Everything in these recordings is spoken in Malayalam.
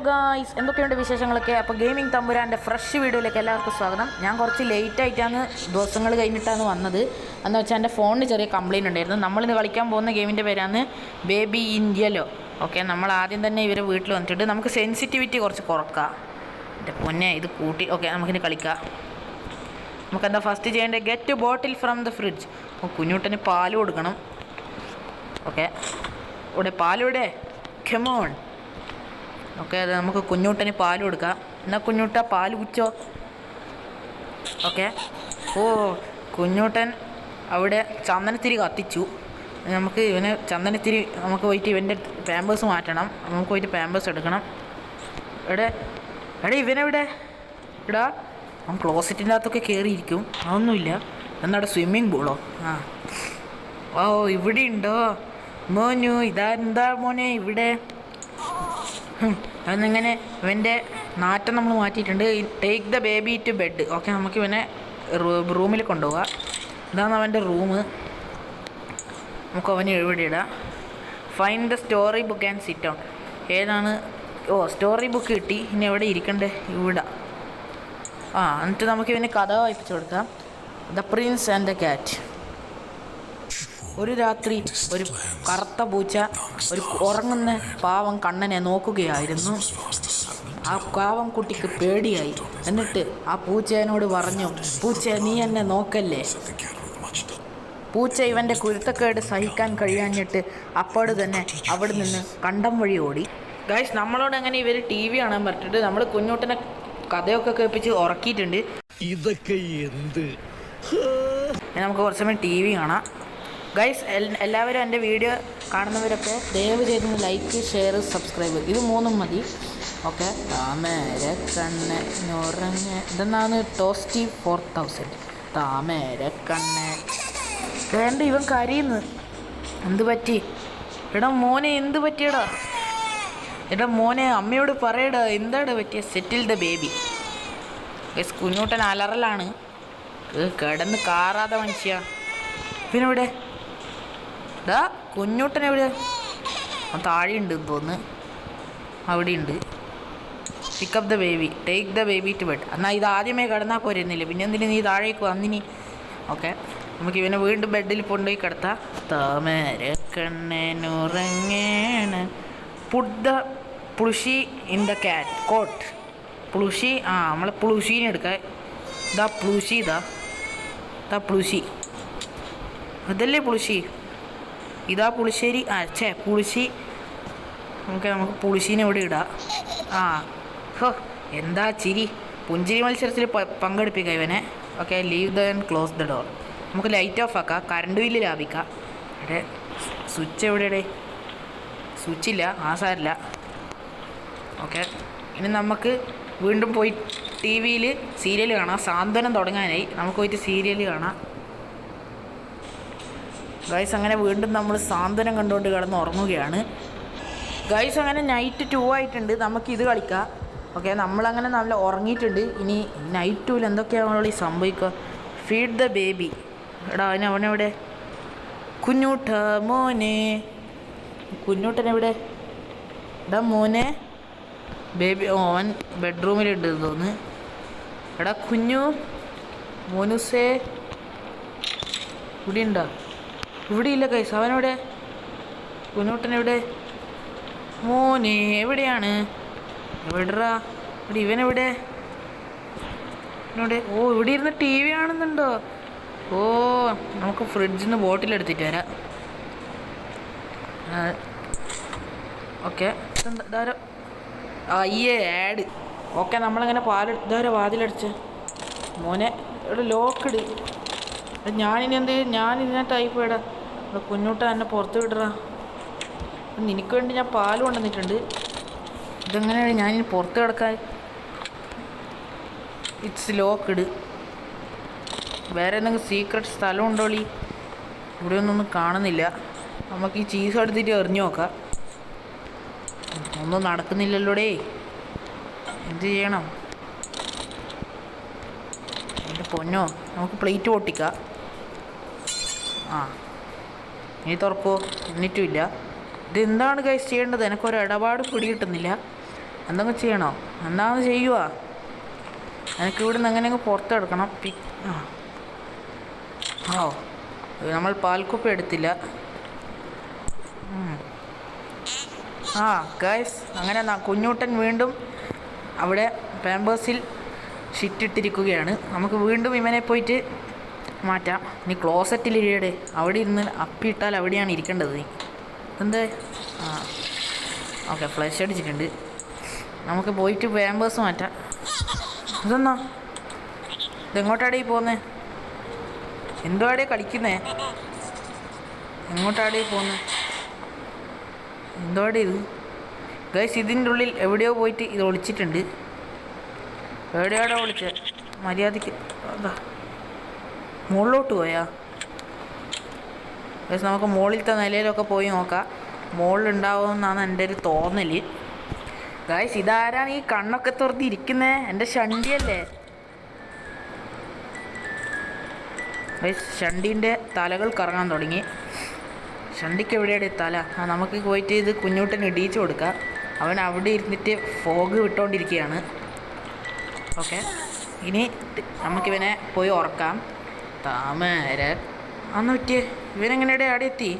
ഗായ്സ്, എന്തൊക്കെയുണ്ട് വിശേഷങ്ങളൊക്കെ? അപ്പോൾ ഗെയിമിംഗ് തമ്പുരാൻ്റെ ഫ്രഷ് വീഡിയോയിലേക്ക് എല്ലാവർക്കും സ്വാഗതം. ഞാൻ കുറച്ച് ലേറ്റായിട്ടാണ് ദിവസങ്ങൾ കഴിഞ്ഞിട്ടാണ് വന്നത്. എന്ന് വെച്ചാൽ എൻ്റെ ഫോണിന് ചെറിയ കംപ്ലയിൻ്റ് ഉണ്ടായിരുന്നു. നമ്മളിന്ന് കളിക്കാൻ പോകുന്ന ഗെയിമിൻ്റെ പേരാണ് ബേബി ഇൻ യെല്ലോ. ഓക്കെ, നമ്മൾ ആദ്യം തന്നെ ഇവരെ വീട്ടിൽ വന്നിട്ടുണ്ട്. നമുക്ക് സെൻസിറ്റിവിറ്റി കുറച്ച് കുറക്കാം. എൻ്റെ പൊന്നെ, ഇത് കൂട്ടി. ഓക്കെ, നമുക്കിനി കളിക്കാം. നമുക്കെന്താ ഫസ്റ്റ് ചെയ്യേണ്ടത്? Get bottle from the fridge. കുഞ്ഞൂട്ടന് പാൽ കൊടുക്കണം. ഓക്കെ, ഇവിടെ പാലിവിടെ. കമോൺ. ഓക്കെ, അത് നമുക്ക് കുഞ്ഞൂട്ടന് പാൽ കൊടുക്കാം. എന്നാൽ കുഞ്ഞൂട്ട പാൽ കുച്ചോ. ഓക്കെ, ഓ കുഞ്ഞൂട്ടൻ അവിടെ ചന്ദനത്തിരി കത്തിച്ചു. നമുക്ക് ഇവന് ചന്ദനത്തിരി നമുക്ക് പോയിട്ട് ഇവൻ്റെ പാമ്പേഴ്സ് മാറ്റണം. നമുക്ക് പോയിട്ട് പാമ്പേഴ്സ് എടുക്കണം. എവിടെ ഇവനെവിടെ? എടാ, അവൻ ക്ലോസറ്റിൻ്റെ അകത്തൊക്കെ കയറിയിരിക്കും. അതൊന്നുമില്ല. എന്നാടെ സ്വിമ്മിങ് പൂളോ? ഓ, ഇവിടെ ഉണ്ടോ മോനു? എന്താ മോനെ ഇവിടെ? അന്നിങ്ങനെ ഇവൻ്റെ നാറ്റം നമ്മൾ മാറ്റിയിട്ടുണ്ട്. Take the baby to bed. Okay, നമുക്ക് ഇവനെ റൂമിൽ കൊണ്ടുപോകാം. ഇതാണ് അവൻ്റെ റൂം. നമുക്ക് അവന് എവിടെ ഇടാം. Find the story book and sit down. ഏതാണ്? ഓ, സ്റ്റോറി ബുക്ക് കിട്ടി. ഇനി എവിടെ ഇരിക്കണ്ടേ? ഇവിടെ. എന്നിട്ട് നമുക്ക് ഇവന് കഥ വായിപ്പിച്ചു കൊടുക്കാം. The Prince and the cat. ഒരു രാത്രി ഒരു കറുത്ത പൂച്ച ഒരു ഉറങ്ങുന്ന പാവം കണ്ണനെ നോക്കുകയായിരുന്നു. ആ പാവം കുട്ടിക്ക് പേടിയായി. എന്നിട്ട് ആ പൂച്ചേനോട് പറഞ്ഞു, പൂച്ച നീ എന്നെ നോക്കല്ലേ. പൂച്ച ഇവൻ്റെ കുരുത്തക്കേട് സഹിക്കാൻ കഴിയാഞ്ഞിട്ട് അപ്പോഴ് തന്നെ അവിടെ നിന്ന് കണ്ടം വഴി ഓടി. ഗൈസ്, നമ്മളോട് അങ്ങനെ ഇവർ TV കാണാൻ പറഞ്ഞിട്ട് നമ്മൾ കുഞ്ഞൂട്ടനെ കഥയൊക്കെ കേൾപ്പിച്ച് ഉറക്കിയിട്ടുണ്ട്. ഇതൊക്കെ എന്ത്? നമുക്ക് കുറച്ച് സമയം TV കാണാം. ഗൈസ്, എല്ലാവരും എൻ്റെ വീഡിയോ കാണുന്നവരൊക്കെ ദയവ് ചെയ്ത് ലൈക്ക്, ഷെയർ, സബ്സ്ക്രൈബ്, ഇത് മൂന്നും മതി. ഓക്കെ, താമര കണ്ണ് നുറങ്ങ. ഇതെന്നാണ് ടോസ്റ്റി 4000. താമര കണ്ണ്. വേണ്ട, ഇവൻ കരയുന്നു. എന്ത് പറ്റി? എടാ മോനെ, എന്ത് പറ്റിയടാ? എടാ മോനെ, അമ്മയോട് പറയടാ, എന്താണ് പറ്റിയ? Settle the baby. Guys, Kunjoottan അലറലാണ്. കിടന്ന് കാറാതെ മനുഷ്യ. പിന്നെവിടെ? ഡാ, കുഞ്ഞൂട്ടൻ എവിടെ? താഴെ ഉണ്ട് തോന്നുന്നു. അവിടെ ഉണ്ട്. Pick up the baby, take the baby to bed. എന്നാൽ ഇത് ആദ്യമേ കിടന്നാൽ പോരുന്നില്ല, പിന്നെ എന്തിനു നീ താഴേക്ക് വന്നിനി? ഓക്കെ, നമുക്ക് ഇവനെ വീണ്ടും ബെഡിൽ കൊണ്ടുപോയി കിടത്താം. താമര കണ്ണനുറങ്ങേണ. Put the plushie in the cat cot. Plushie, നമ്മൾ പുളുഷീനെ എടുക്കാം. ഇതാ പുളുഷി, ഇതാ പുളുഷി. അതല്ലേ പുളുഷി? ഇതാ പുളിശ്ശേരി. പുളിശ്ശി. നമുക്ക് പുളിശ്ശീനെ ഇവിടെ ഇടാം. ഹോ, എന്താ ചിരി. പുഞ്ചിരി മത്സരത്തിൽ പങ്കെടുപ്പിക്കാം ഇവനെ. Okay, leave the and close the door. നമുക്ക് ലൈറ്റ് ഓഫ് ആക്കാം. കറണ്ട് ബില്ല് ലാഭിക്കാം. ഇവിടെ സ്വിച്ച് എവിടെയുടെ? സ്വിച്ചില്ല. സാരില്ല. ഓക്കെ, ഇനി നമുക്ക് വീണ്ടും പോയി TV സീരിയൽ കാണാം. സാന്ത്വനം തുടങ്ങാനായി. നമുക്ക് പോയിട്ട് സീരിയൽ കാണാം. ഗൈസ്, അങ്ങനെ വീണ്ടും നമ്മൾ സാന്ത്വനം കണ്ടുകൊണ്ട് കിടന്ന് ഉറങ്ങുകയാണ്. ഗൈസ്, അങ്ങനെ നൈറ്റ് 2 ആയിട്ടുണ്ട്. നമുക്കിത് കളിക്കാം. ഓക്കെ, നമ്മളങ്ങനെ നല്ല ഉറങ്ങിയിട്ടുണ്ട്. ഇനി നൈറ്റ് 2 എന്തൊക്കെയാണ് ഈ സംഭവിക്കുക? Feed the baby. എടാ, അവനെവിടെ? കുഞ്ഞൂട്ട മോനെ. കുഞ്ഞൂട്ടനെവിടെ? എടാ മോനെ, ബേബി. അവൻ ബെഡ്റൂമിലുണ്ട് തോന്നുന്നു. എടാ കുഞ്ഞു മോനുസേ, ഇവിടെ ഉണ്ടോ? ഇവിടെ ഇല്ല ഗൈസ്. അവനെവിടെ? കുഞ്ഞൂട്ടനെവിടെ? മോനെ എവിടെയാണ്? എവിടെടാ? ഇവിടെ ഇവനെവിടെ? ഇവിടെ. ഓ, ഇവിടെ ഇരുന്ന് TV കാണുന്നുണ്ടോ? ഓ, നമുക്ക് ഫ്രിഡ്ജിൽ നിന്ന് ബോട്ടിലെടുത്തിട്ട് വരാം. ഓക്കെ, ധാരം. അയ്യേ, ആഡ്. ഓക്കെ, നമ്മളങ്ങനെ പാലെടുത്ത് വാതിലടിച്ച്. മോനെ, ഇവിടെ ലോക്കിട്. ഞാനിനി എന്ത് ചെയ്യും? ഞാനിതിനകത്തായി പോയടാ. കുഞ്ഞൂട്ട എന്നെ പുറത്ത് വിടറാ. നിനക്ക് വേണ്ടി ഞാൻ പാൽ കൊണ്ടുവന്നിട്ടുണ്ട്. ഇതെങ്ങനെയാണ് ഞാനിനി പുറത്ത് കിടക്കാൻ? ഇറ്റ്സ് ലോക്കിട്. വേറെ എന്തെങ്കിലും സീക്രട്ട് സ്ഥലം ഉണ്ടോളി? ഇവിടെ ഒന്നും കാണുന്നില്ല. നമുക്ക് ഈ ചീസ് എടുത്തിട്ട് എറിഞ്ഞു നോക്കാം. ഒന്നും നടക്കുന്നില്ലല്ലോടേ. എന്ത് ചെയ്യണം? എൻ്റെ പൊന്നോ, നമുക്ക് പ്ലേറ്റ് പൊട്ടിക്കാം. ഇനി തുറക്കോ? എന്നിട്ടുമില്ല. ഇതെന്താണ് ഗൈസ് ചെയ്യേണ്ടത്? എനിക്കൊരു ഇടപാട് പിടികിട്ടുന്നില്ല. എന്തെങ്കിലും ചെയ്യണോ? എന്താണെന്ന് ചെയ്യുക. എനിക്ക് ഇവിടുന്ന് എങ്ങനെയെങ്കിലും പുറത്തെടുക്കണം. ഓ, നമ്മൾ പാൽക്കുപ്പി എടുത്തില്ല. ഗൈസ്, അങ്ങനെ കുഞ്ഞൂട്ടൻ വീണ്ടും അവിടെ പാമ്പേഴ്സിൽ ഷിറ്റിട്ടിരിക്കുകയാണ്. നമുക്ക് വീണ്ടും ഇവനെ പോയിട്ട് മാറ്റാം. നീ ക്ലോസറ്റിലിരിയുടെ, അവിടെ ഇരുന്ന് അപ്പിയിട്ടാൽ അവിടെയാണ് ഇരിക്കേണ്ടത്. നീ എന്ത്? ഓക്കെ, ഫ്ലഷ് അടിച്ചിട്ടുണ്ട്. നമുക്ക് പോയിട്ട് പാമ്പേഴ്സ് മാറ്റാം. ഇതെന്നാ ഇതെങ്ങോട്ടാടേ പോകുന്നേ? എന്തുവാടേ കളിക്കുന്നേ? എങ്ങോട്ടാടേ പോകുന്നേ? എന്തുവാടേ ഇത്? ഗൈസ്, ഇതിൻ്റെ ഉള്ളിൽ എവിടെയോ പോയിട്ട് ഇത് ഒളിച്ചിട്ടുണ്ട്. എവിടെയോടെ ഒളിച്ചത്? മര്യാദയ്ക്ക് അതാ മുകളിലോട്ട് പോയാ? ഗൈസ്, നമുക്ക് മുകളിലത്തെ നിലയിലൊക്കെ പോയി നോക്കാം. മുകളിലുണ്ടാവുമെന്നാണ് എൻ്റെ ഒരു തോന്നൽ. ഗൈസ്, ഇതാരാണ് ഈ കണ്ണൊക്കെ തുറന്ന് ഇരിക്കുന്നേ? എൻ്റെ ഷണ്ടിയല്ലേ? ഗൈസ്, ഷണ്ടീൻ്റെ തലകൾ കറങ്ങാൻ തുടങ്ങി. ഷണ്ടിക്ക് എവിടെയാണ് തല? നമുക്ക് പോയിട്ട് ഇത് കുഞ്ഞൂട്ടന് ഇടിയിച്ചു കൊടുക്കാം. അവൻ അവിടെ ഇരുന്നിട്ട് ഫോഗ് വിട്ടുകൊണ്ടിരിക്കുകയാണ്. ഓക്കെ, ഇനി നമുക്കിവനെ പോയി ഉറക്കാം. താമര അന്ന് പറ്റിയേ ഇവനെങ്ങനെയുടെ അവിടെ എത്തി?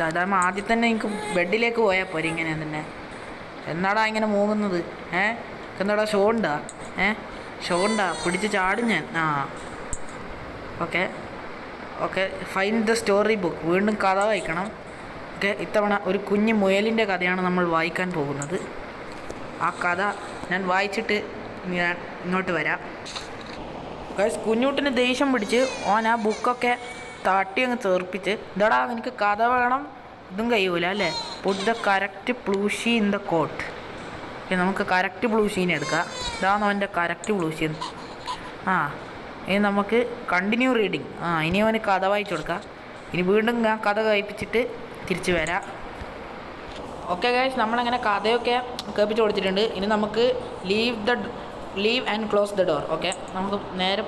അതാകുമ്പോ ആദ്യം തന്നെ എനിക്ക് ബെഡിലേക്ക് പോയാൽ പോരെ. ഇങ്ങനെ തന്നെ എന്നാടാ ഇങ്ങനെ മൂങ്ങുന്നത്? എന്താടാ ഷോ ഉണ്ടാ? ഷോ ഉണ്ടാ? പിടിച്ച് ചാടും ഞാൻ. Okay okay, find the story book. വീണ്ടും കഥ വായിക്കണം. ഓക്കെ, ഇത്തവണ ഒരു കുഞ്ഞു മുയലിൻ്റെ കഥയാണ് നമ്മൾ വായിക്കാൻ പോകുന്നത്. ആ കഥ ഞാൻ വായിച്ചിട്ട് ഞാൻ ഇങ്ങോട്ട് വരാം. ഗൈസ്, കുഞ്ഞൂട്ടിന് ദേഷ്യം പിടിച്ച് ഓൻ ആ ബുക്കൊക്കെ തട്ടി അങ്ങ് ചേർപ്പിച്ച്, ഇതാടാ നിനക്ക് കഥ വേണം, ഇതും കഴിയൂല അല്ലേ? Put the correct plushie in the cot. നമുക്ക് കറക്റ്റ് പ്ലൂഷീനെ എടുക്കാം. ഇതാണ് അവൻ്റെ കറക്റ്റ് പ്ലൂഷി. ഇനി നമുക്ക് കണ്ടിന്യൂ റീഡിങ്. ഇനി അവന് കഥ വായിച്ചു കൊടുക്കാം. ഇനി വീണ്ടും ഞാൻ കഥ കഴിപ്പിച്ചിട്ട് തിരിച്ചു വരാം. ഓക്കെ ഗൈസ്, നമ്മളങ്ങനെ കഥയൊക്കെ കേൾപ്പിച്ച് കൊടുത്തിട്ടുണ്ട്. ഇനി നമുക്ക് leave and close the door. Okay, നമുക്ക് നേരെ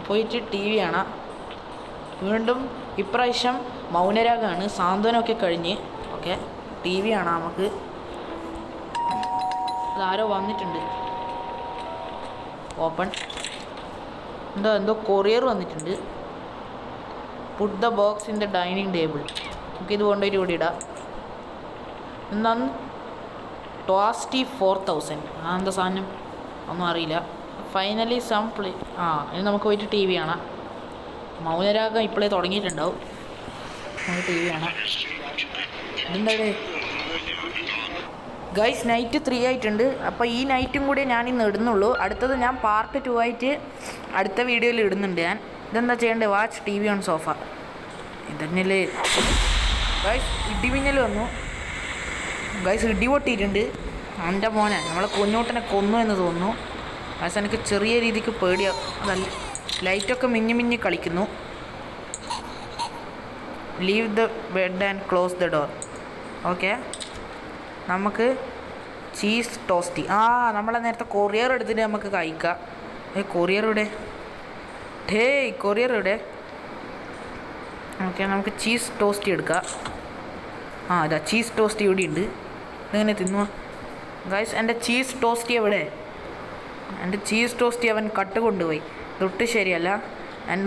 പോയിട്ട് ടി വി കാണാം. വീണ്ടും ഇപ്രാവശ്യം മൗനരാഗമാണ്. സാന്ത്വനമൊക്കെ കഴിഞ്ഞ്. ഓക്കെ, ടി വി കാണാം നമുക്ക്. അതാരോ വന്നിട്ടുണ്ട്. ഓപ്പൺ. എന്തോ കൊറിയർ വന്നിട്ടുണ്ട്. Put the box in the dining table. നമുക്കിത് കൊണ്ടുപോയിട്ട് ഇവിടെ ഇടാം. എന്താണ് ടോസ്റ്റി 4000? എന്താ സാധനം? ഒന്നും അറിയില്ല. Finally some play. ഇനി നമുക്ക് പോയിട്ട് ടി വി കാണാം. മൗനരാഗം ഇപ്പോഴേ തുടങ്ങിയിട്ടുണ്ടാവും. നമുക്ക് ടി വി കാണാം. ഇതെന്താടേ ഗൈസ്, നൈറ്റ് 3 ആയിട്ടുണ്ട്. അപ്പോൾ ഈ നൈറ്റും കൂടി ഞാനിന്ന് ഇടുന്നുള്ളൂ. അടുത്തത് ഞാൻ പാർട്ട് 2 ആയിട്ട് അടുത്ത വീഡിയോയിൽ ഇടുന്നുണ്ട് ഞാൻ. ഇതെന്താ ചെയ്യേണ്ടത്? Watch T V on sofa. ഇതന്നെയല്ലേ ഗൈസ്? ഇടിമിന്നൽ വന്നു ഗൈസ്, ഇടി പൊട്ടിയിട്ടുണ്ട്. എൻ്റെ മോനെ, നമ്മളെ കുഞ്ഞോട്ടനെ കൊന്നു എന്ന് തോന്നുന്നു. ഗൈസ്, എനിക്ക് ചെറിയ രീതിക്ക് പേടിയാണ്. അതല്ല, ലൈറ്റൊക്കെ മിന്നി കളിക്കുന്നു. Leave the bed and close the door. Okay, നമുക്ക് ചീസ് ടോസ്റ്റി. നമ്മളെ നേരത്തെ കൊറിയർ എടുത്തിട്ട് നമുക്ക് കഴിക്കാം. കൊറിയർ ഇവിടെ. കൊറിയർ ഇവിടെ. ഓക്കെ, നമുക്ക് ചീസ് ടോസ്റ്റി എടുക്കാം. ഇതാ ചീസ് ടോസ്റ്റി ഇവിടെ ഉണ്ട്. ഇതെങ്ങനെ തിന്നുക ഗൈസ്? എൻ്റെ ചീസ് ടോസ്റ്റി എവിടെ? എൻ്റെ ചീസ് ടോസ്റ്റി അവൻ കട്ട് കൊണ്ടുപോയി. തൊട്ട് ശരിയല്ല.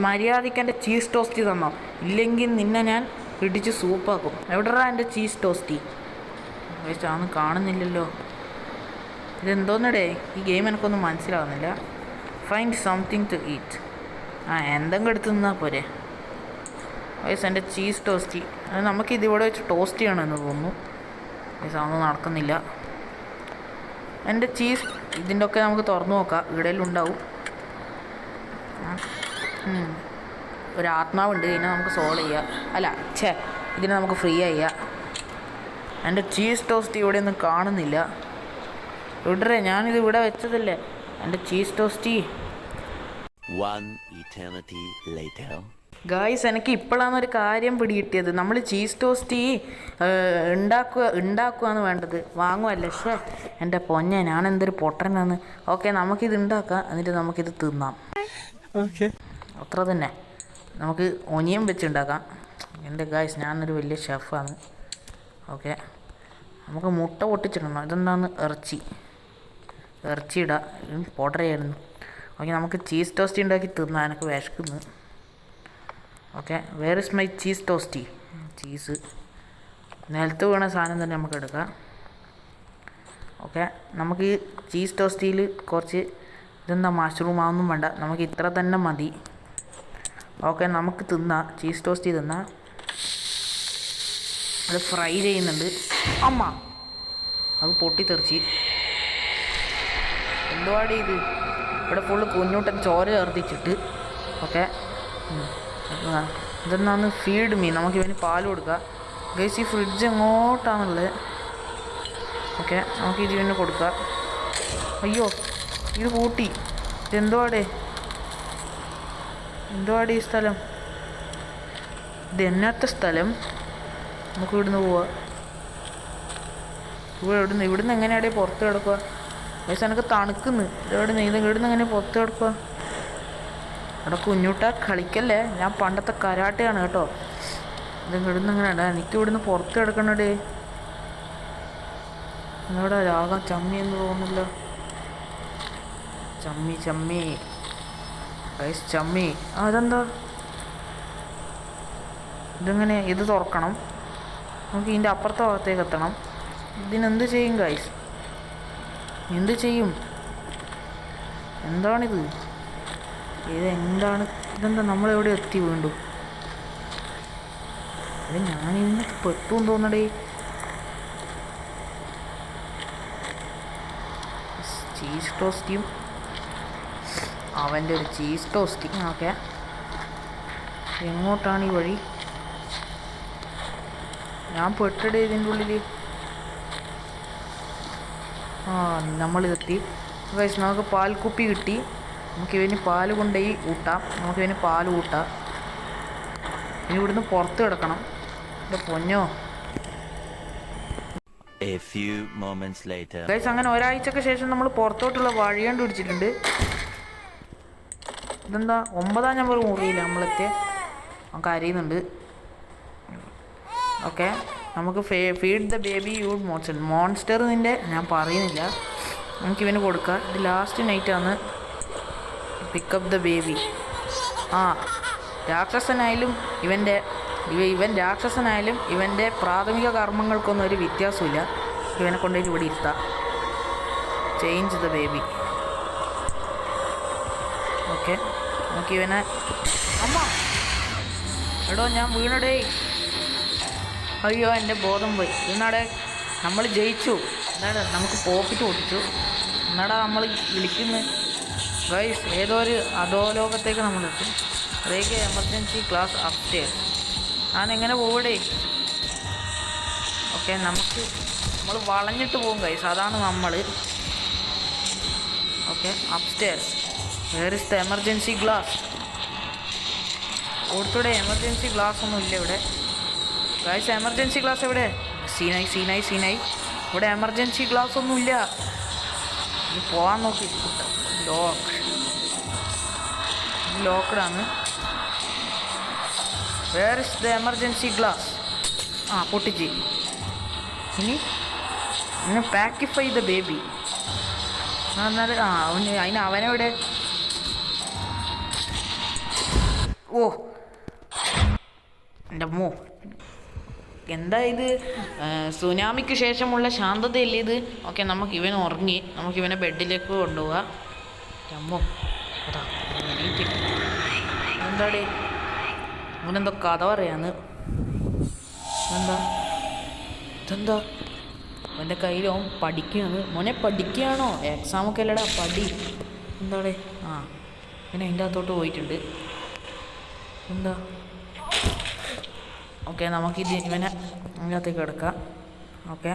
മര്യാദയ്ക്ക് എൻ്റെ ചീസ് ടോസ്റ്റി തന്നോ, ഇല്ലെങ്കിൽ നിന്നെ ഞാൻ ഇടിച്ച് സൂപ്പാക്കും. എവിടെടാ എൻ്റെ ചീസ് ടോസ്റ്റി? ഗൈസ്, അതൊന്നും കാണുന്നില്ലല്ലോ. ഇതെന്തോന്നടേ? ഈ ഗെയിം എനിക്കൊന്നും മനസ്സിലാവുന്നില്ല. Find something to eat. എന്തെങ്കിലും എടുത്ത് നിന്നാൽ പോരെ. ഗൈസ്, എൻ്റെ ചീസ് ടോസ്റ്റി. അത് നമുക്കിത് ഇവിടെ വെച്ച് ടോസ്റ്റ് ചെയ്യണമെന്ന് തോന്നുന്നു. ഗൈസ്, അതൊന്നും നടക്കുന്നില്ല. എൻ്റെ ചീസ് ഇതിൻ്റെ ഒക്കെ നമുക്ക് തുറന്നു നോക്കാം. ഇവിടെയെല്ലാം ഒരു ആത്മാവുണ്ട്. ഇതിനെ നമുക്ക് സോൾവ് ചെയ്യാം. ഇതിനെ നമുക്ക് ഫ്രീ ചെയ്യാം. എൻ്റെ ചീസ് ടോസ്റ്റ് ഇവിടെ ഒന്നും കാണുന്നില്ല. ഇവിടെ ഞാനിത് ഇവിടെ വെച്ചതല്ലേ എൻ്റെ ചീസ് ടോസ്റ്റി. ഗായ്സ്, എനിക്ക് ഇപ്പോഴാണ് ഒരു കാര്യം പിടികിട്ടിയത്. നമ്മൾ ചീസ് ടോസ്റ്റി ഉണ്ടാക്കുകയാണ് വേണ്ടത്, വാങ്ങുമല്ലേ. എൻ്റെ പൊന്നെ, ഞാൻ എന്തൊരു പൊട്ടനാണ്. ഓക്കെ, നമുക്കിത് ഉണ്ടാക്കാം. എന്നിട്ട് നമുക്കിത് തിന്നാം. ഓക്കെ, അത്ര തന്നെ. നമുക്ക് ഒനിയൻ വെച്ച് ഉണ്ടാക്കാം. എൻ്റെ ഗായ്സ്, ഞാനൊരു വലിയ ഷെഫാണ്. ഓക്കെ, നമുക്ക് മുട്ട പൊട്ടിച്ചിടണം. ഇതെന്താന്ന് ഇറച്ചി ഇടാം. പൊടരയായിരുന്നു. ഓക്കെ, നമുക്ക് ചീസ് ടോസ്റ്റി ഉണ്ടാക്കി തിന്നാൻ എനിക്ക് വിശക്കുന്നു. Okay, where is my cheese toasty? Cheese നിലത്ത് വീണ സാധനം തന്നെ നമുക്ക് എടുക്കാം. ഓക്കെ, നമുക്ക് ഈ ചീസ് ടോസ്റ്റിയിൽ കുറച്ച് ഇതെന്താ മഷ്റൂം ആവുന്നും വേണ്ട, നമുക്ക് ഇത്ര തന്നെ മതി. ഓക്കെ, നമുക്ക് തിന്നാം. ചീസ് ടോസ്റ്റി തിന്നാം. അത് ഫ്രൈ ചെയ്യുന്നുണ്ട്. അമ്മ അത് പൊട്ടിത്തെറിച്ച്. എന്തുവാടി ഇത്? ഇവിടെ ഫുള്ള് കുഞ്ഞൂട്ടൻ ചോര ചേർത്തിച്ചിട്ട്. ഓക്കെ, ഇതെന്നാന്ന് ഫീഡ് മീൻ. നമുക്ക് ഇവന് പാൽ കൊടുക്കാം. ഗൈസ്, ഈ ഫ്രിഡ്ജ് എങ്ങോട്ടാണുള്ളത്? ഓക്കെ, നമുക്ക് ഇത് ഇവന് കൊടുക്കാം. അയ്യോ, ഇത് പൂട്ടി. ഇതെന്തുവാടേ ഈ സ്ഥലം? ഇത് എന്നാത്ത സ്ഥലം? നമുക്ക് ഇവിടുന്ന് പോവാം. ഇവിടുന്ന് എങ്ങനെയാടേ പുറത്ത് കിടക്കുക? ഗൈസ്, എനിക്ക് തണുക്കുന്നു. ഇവിടുന്ന് എങ്ങനെ പുറത്ത് കിടക്കുക? അവിടെ കുഞ്ഞൂട്ട കളിക്കല്ലേ, ഞാൻ പണ്ടത്തെ കരാട്ടയാണ് കേട്ടോ. ഇത് ഇവിടുന്ന് എങ്ങനെ ഇടാ? എനിക്ക് ഇവിടുന്ന് പുറത്ത് കിടക്കണടേ. എന്നോടാ രാഗം ചമ്മി എന്ന് തോന്നുന്നില്ല. ചമ്മി ഗൈസ്, ചമ്മി. അതെന്താ ഇതെങ്ങനെ? ഇത് തുറക്കണം. നമുക്ക് ഇതിൻ്റെ അപ്പുറത്തെ ഭാഗത്തേക്ക് എത്തണം. ഇതിനെന്ത് ചെയ്യും ഗൈസ്? എന്ത് ചെയ്യും? എന്താണിത്? ഇതെന്താ? നമ്മളെവിടെ എത്തി വീണ്ടും? അത് ഞാനിന്ന് പെട്ടു തോന്നടേ. ചീസ് ടോസ്റ്റിയും അവൻ്റെ ഒരു ചീസ് ടോസ്റ്റി. ഓക്കെ, എങ്ങോട്ടാണ് ഈ വഴി? ഞാൻ പെട്ടിടേ ഇതിൻ്റെ ഉള്ളിൽ. നമ്മളിതെത്തി ഗൈസ്. നമുക്ക് പാൽക്കുപ്പി കിട്ടി. നമുക്കിവന് പാൽ കൊണ്ടുപോയി ഊട്ടാം. ഇനി ഇവിടുന്ന് പുറത്ത് കിടക്കണം. എൻ്റെ പൊന്നോ ഗൈസ്, അങ്ങനെ ഒരാഴ്ചക്ക് ശേഷം നമ്മൾ പുറത്തോട്ടുള്ള വഴി കണ്ടുപിടിച്ചിട്ടുണ്ട്. ഇതെന്താ 9-ാം നമ്പർ മുറിയില്ല നമ്മളെത്തിയ? നമുക്ക് അറിയുന്നുണ്ട്. ഓക്കെ, നമുക്ക് ഫീഡ് ദ ബേബി യൂഡ് മോൺസ്റ്റർ നിൻ്റെ ഞാൻ പറയുന്നില്ല. നമുക്കിവന് കൊടുക്കാം. ഇത് ലാസ്റ്റ് നൈറ്റാണ്. Pick up the baby. രാക്ഷസനായാലും ഇവൻ രാക്ഷസനായാലും ഇവൻ്റെ പ്രാഥമിക കർമ്മങ്ങൾക്കൊന്നും ഒരു വ്യത്യാസമില്ല. ഇവനെ കൊണ്ടുപോയി ഇവിടെ ഇരുത്താം. Change the baby. ഓക്കെ, നമുക്കിവനെ അമ്മ എടോ ഞാൻ വീണടേ. അയ്യോ, എൻ്റെ ബോധം പോയി. എന്നാടെ നമ്മൾ ജയിച്ചു. എന്താണ് നമുക്ക് പോക്കറ്റ് പൊട്ടിച്ചു. എന്നാടാ നമ്മൾ വിളിക്കുന്നത് ഗൈസ്? ഏതോ ഒരു അധോലോകത്തേക്ക് നമ്മളെത്തും. അതേക്ക് എമർജൻസി ക്ലാസ് അപ്സ്റ്റേഴ്സ്. ഞാനെങ്ങനെ പോവടേ? ഓക്കെ, നമ്മൾ വളഞ്ഞിട്ട് പോകും ഗൈസ്. അതാണ് നമ്മൾ. Okay, upstairs. Where is the emergency glass? ഓർത്തൂടെ എമർജൻസി ഗ്ലാസ് ഒന്നും ഇല്ല ഇവിടെ ഗൈസ്. എമർജൻസി ഗ്ലാസ് എവിടെ? സീനായി. ഇവിടെ എമർജൻസി ഗ്ലാസ് ഒന്നുമില്ല. ഇനി പോകാൻ നോക്കി. ലോക്ക്ഡാണ്. Where is the emergency glass? പൊട്ടിച്ച്. ഇനി പാക്കിഫൈ ദ ബേബി. എന്നാൽ അതിന് അവനെവിടെ? ഓ എൻ്റെ അമ്മോ, എന്താ ഇത്? സുനാമിക്ക് ശേഷമുള്ള ശാന്തതയല്ലേ ഇത്? ഓക്കെ, നമുക്ക് ഇവൻ ഉറങ്ങി. നമുക്കിവനെ ബെഡിലേക്ക് കൊണ്ടുപോകാം. അമ്മോ, അതാ എന്താടേ? ഇവനെന്തോ കഥ പറയാന്ന്. ഇതെന്താ? അവൻ്റെ കയ്യിൽ അവൻ പഠിക്കുകയാണ്. മോനെ പഠിക്കുകയാണോ? എക്സാമൊക്കെ അല്ലടാ, പടി. എന്താടേ? ഇവനെ അതിൻ്റെ അകത്തോട്ട് പോയിട്ടുണ്ട്. എന്താ? ഓക്കെ, നമുക്കിത് ഇവനെ അതിനകത്തേക്ക് എടുക്കാം. Okay,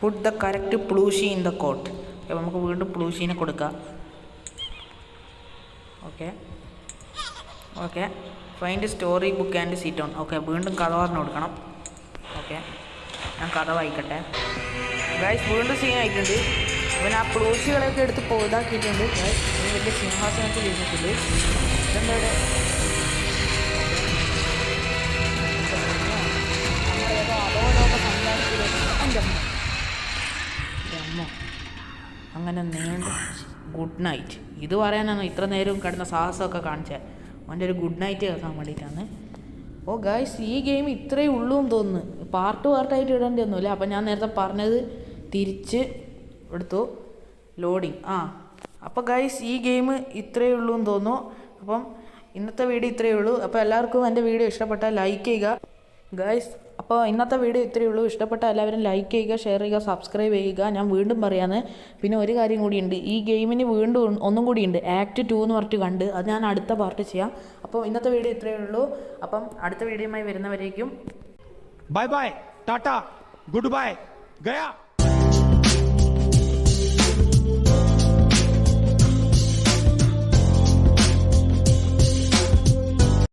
put the correct plushie in the cot. നമുക്ക് വീണ്ടും പ്ലൂഷീനെ കൊടുക്കാം. Okay, find story book and seat on. Okay, വീണ്ടും കഥ പറഞ്ഞു കൊടുക്കണം. ഓക്കെ, ഞാൻ കഥ വായിക്കട്ടെ ഗൈസ്. വീണ്ടും സീൻ ആയിട്ടുണ്ട്. ഇവൻ ആ പ്ലൂഷികളൊക്കെ എടുത്ത് ഇതാക്കിയിട്ടുണ്ട്. വലിയ സിംഹാസനത്തിൽ ഇരുന്നിട്ടുണ്ട്. ഇതെന്താ? അങ്ങനെ നീണ്ട ഗുഡ് നൈറ്റ്. ഇത് പറയാനാണ് ഇത്ര നേരവും കിടന്ന സാഹസമൊക്കെ കാണിച്ചത്. അവൻ്റെ ഒരു ഗുഡ് നൈറ്റ് കേൾക്കാൻ വേണ്ടിയിട്ടാണ്. ഓ ഗൈസ്, ഈ ഗെയിം ഇത്രയേ ഉള്ളൂ എന്ന് തോന്നുന്നു. പാർട്ടായിട്ട് ഇടേണ്ടി ഒന്നുമില്ല. അപ്പം ഞാൻ നേരത്തെ പറഞ്ഞത് തിരിച്ച് എടുത്തു. ലോഡിങ്. അപ്പോൾ ഗൈസ്, ഈ ഗെയിം ഇത്രയേ ഉള്ളൂ എന്ന് തോന്നുന്നു. അപ്പം ഇന്നത്തെ വീഡിയോ ഇത്രയേ ഉള്ളൂ. അപ്പോൾ എല്ലാവർക്കും എൻ്റെ വീഡിയോ ഇഷ്ടപ്പെട്ടാൽ ലൈക്ക് ചെയ്യുക ഗൈസ്. അപ്പോൾ ഇന്നത്തെ വീഡിയോ ഇത്രയേ ഉള്ളൂ. ഇഷ്ടപ്പെട്ട എല്ലാവരും ലൈക്ക് ചെയ്യുക, ഷെയർ ചെയ്യുക, സബ്സ്ക്രൈബ് ചെയ്യുക. ഞാൻ വീണ്ടും പറയാന്ന്, പിന്നെ ഒരു കാര്യം കൂടിയുണ്ട്. ഈ ഗെയിമിന് വീണ്ടും ഒന്നും കൂടിയുണ്ട്, ആക്ട് 2 എന്ന് പറഞ്ഞിട്ട് കണ്ട്. അത് ഞാൻ അടുത്ത പാർട്ട് ചെയ്യാം. അപ്പോൾ ഇന്നത്തെ വീഡിയോ ഇത്രയേ ഉള്ളൂ. അപ്പം അടുത്ത വീഡിയോയുമായി വരുന്നവരേക്കും bye bye, tata, good bye, Gaya.